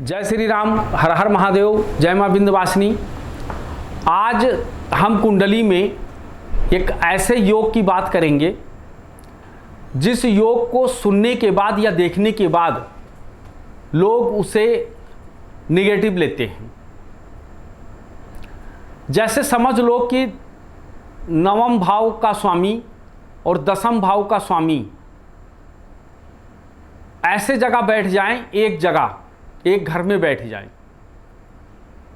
जय श्री राम, हर हर महादेव, जय माँ विंध्यवासिनी। आज हम कुंडली में एक ऐसे योग की बात करेंगे जिस योग को सुनने के बाद या देखने के बाद लोग उसे निगेटिव लेते हैं। जैसे समझ लो कि नवम भाव का स्वामी और दसम भाव का स्वामी ऐसे जगह बैठ जाएं, एक जगह एक घर में बैठ जाएं।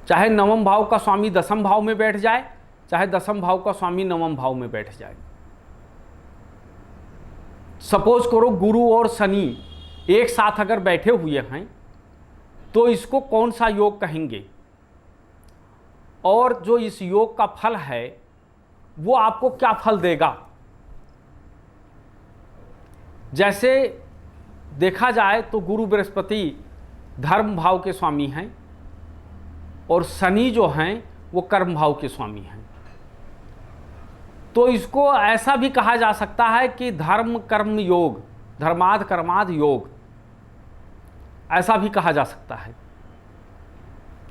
चाहे नवम भाव का स्वामी दसम भाव में बैठ जाए, चाहे दसम भाव का स्वामी नवम भाव में बैठ जाए। सपोज करो गुरु और शनि एक साथ अगर बैठे हुए हैं तो इसको कौन सा योग कहेंगे, और जो इस योग का फल है वो आपको क्या फल देगा। जैसे देखा जाए तो गुरु बृहस्पति धर्म भाव के स्वामी हैं और शनि जो हैं वो कर्म भाव के स्वामी हैं। तो इसको ऐसा भी कहा जा सकता है कि धर्म कर्म योग, धर्माद कर्माद योग, ऐसा भी कहा जा सकता है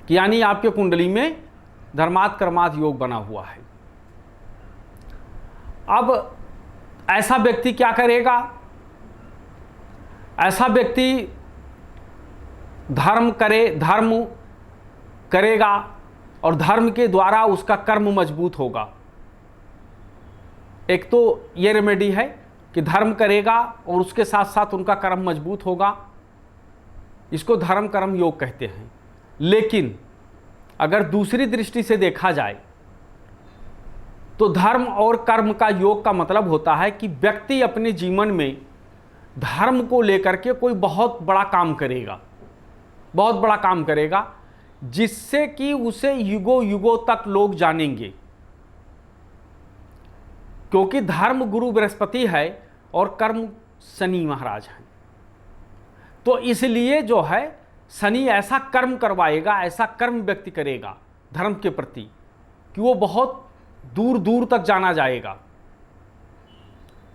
कि यानी आपके कुंडली में धर्माद कर्माद योग बना हुआ है। अब ऐसा व्यक्ति क्या करेगा? ऐसा व्यक्ति धर्म करेगा और धर्म के द्वारा उसका कर्म मजबूत होगा। एक तो ये रेमेडी है कि धर्म करेगा और उसके साथ साथ उनका कर्म मजबूत होगा। इसको धर्म कर्म योग कहते हैं। लेकिन अगर दूसरी दृष्टि से देखा जाए तो धर्म और कर्म का योग का मतलब होता है कि व्यक्ति अपने जीवन में धर्म को लेकर के कोई बहुत बड़ा काम करेगा, बहुत बड़ा काम करेगा, जिससे कि उसे युगों युगों तक लोग जानेंगे। क्योंकि धर्म गुरु बृहस्पति है और कर्म शनि महाराज हैं। तो इसलिए जो है शनि ऐसा कर्म करवाएगा, ऐसा कर्म व्यक्ति करेगा धर्म के प्रति कि वो बहुत दूर दूर तक जाना जाएगा।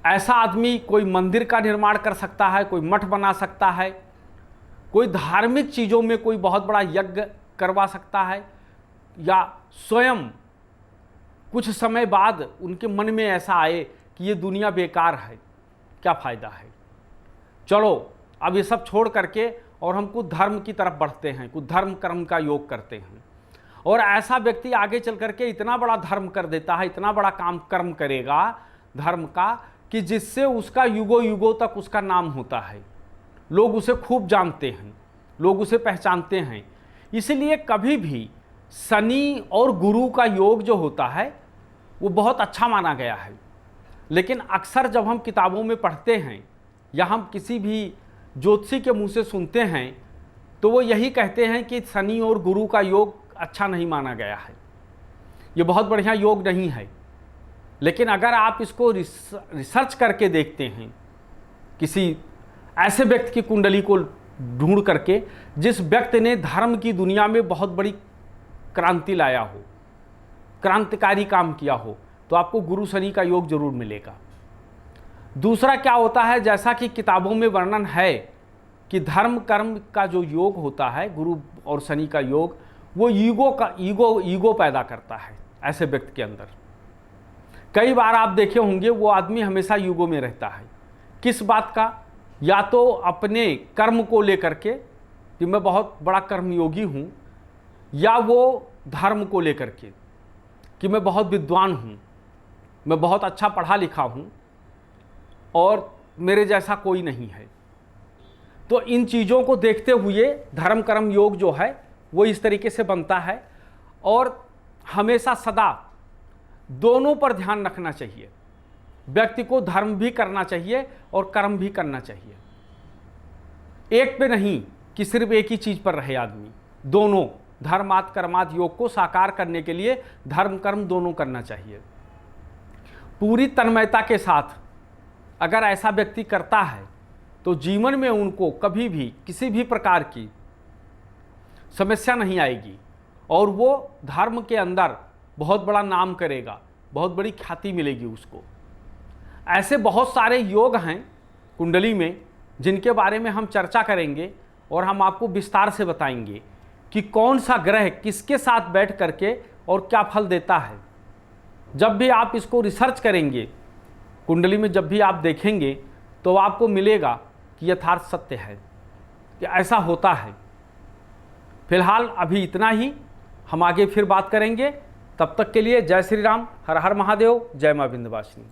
ऐसा आदमी कोई मंदिर का निर्माण कर सकता है, कोई मठ बना सकता है, कोई धार्मिक चीज़ों में कोई बहुत बड़ा यज्ञ करवा सकता है, या स्वयं कुछ समय बाद उनके मन में ऐसा आए कि ये दुनिया बेकार है, क्या फ़ायदा है, चलो अब ये सब छोड़ करके और हम कुछ धर्म की तरफ बढ़ते हैं, कुछ धर्म कर्म का योग करते हैं। और ऐसा व्यक्ति आगे चल करके इतना बड़ा धर्म कर देता है, इतना बड़ा काम कर्म करेगा धर्म का, कि जिससे उसका युगों युगों तक उसका नाम होता है, लोग उसे खूब जानते हैं, लोग उसे पहचानते हैं। इसलिए कभी भी शनि और गुरु का योग जो होता है वो बहुत अच्छा माना गया है। लेकिन अक्सर जब हम किताबों में पढ़ते हैं या हम किसी भी ज्योतिषी के मुंह से सुनते हैं तो वो यही कहते हैं कि शनि और गुरु का योग अच्छा नहीं माना गया है, ये बहुत बढ़िया योग नहीं है। लेकिन अगर आप इसको रिसर्च करके देखते हैं, किसी ऐसे व्यक्ति की कुंडली को ढूंढ करके जिस व्यक्ति ने धर्म की दुनिया में बहुत बड़ी क्रांति लाया हो, क्रांतिकारी काम किया हो, तो आपको गुरु शनि का योग जरूर मिलेगा। दूसरा क्या होता है, जैसा कि किताबों में वर्णन है कि धर्म कर्म का जो योग होता है, गुरु और शनि का योग, वो ईगो पैदा करता है ऐसे व्यक्ति के अंदर। कई बार आप देखे होंगे वो आदमी हमेशा युगों में रहता है। किस बात का? या तो अपने कर्म को लेकर के कि मैं बहुत बड़ा कर्मयोगी हूँ, या वो धर्म को लेकर के कि मैं बहुत विद्वान हूँ, मैं बहुत अच्छा पढ़ा लिखा हूँ और मेरे जैसा कोई नहीं है। तो इन चीज़ों को देखते हुए धर्म कर्म योग जो है वो इस तरीके से बनता है। और हमेशा सदा दोनों पर ध्यान रखना चाहिए। व्यक्ति को धर्म भी करना चाहिए और कर्म भी करना चाहिए। एक पे नहीं कि सिर्फ एक ही चीज़ पर रहे आदमी, दोनों धर्माद कर्माद योग को साकार करने के लिए धर्म कर्म दोनों करना चाहिए। पूरी तन्मयता के साथ अगर ऐसा व्यक्ति करता है तो जीवन में उनको कभी भी किसी भी प्रकार की समस्या नहीं आएगी और वो धर्म के अंदर बहुत बड़ा नाम करेगा, बहुत बड़ी ख्याति मिलेगी उसको। ऐसे बहुत सारे योग हैं कुंडली में जिनके बारे में हम चर्चा करेंगे और हम आपको विस्तार से बताएंगे कि कौन सा ग्रह किसके साथ बैठ करके और क्या फल देता है। जब भी आप इसको रिसर्च करेंगे, कुंडली में जब भी आप देखेंगे, तो आपको मिलेगा कि यथार्थ सत्य है, कि ऐसा होता है। फिलहाल अभी इतना ही, हम आगे फिर बात करेंगे। तब तक के लिए जय श्री राम, हर हर महादेव, जय मां विंध्यवासिनी।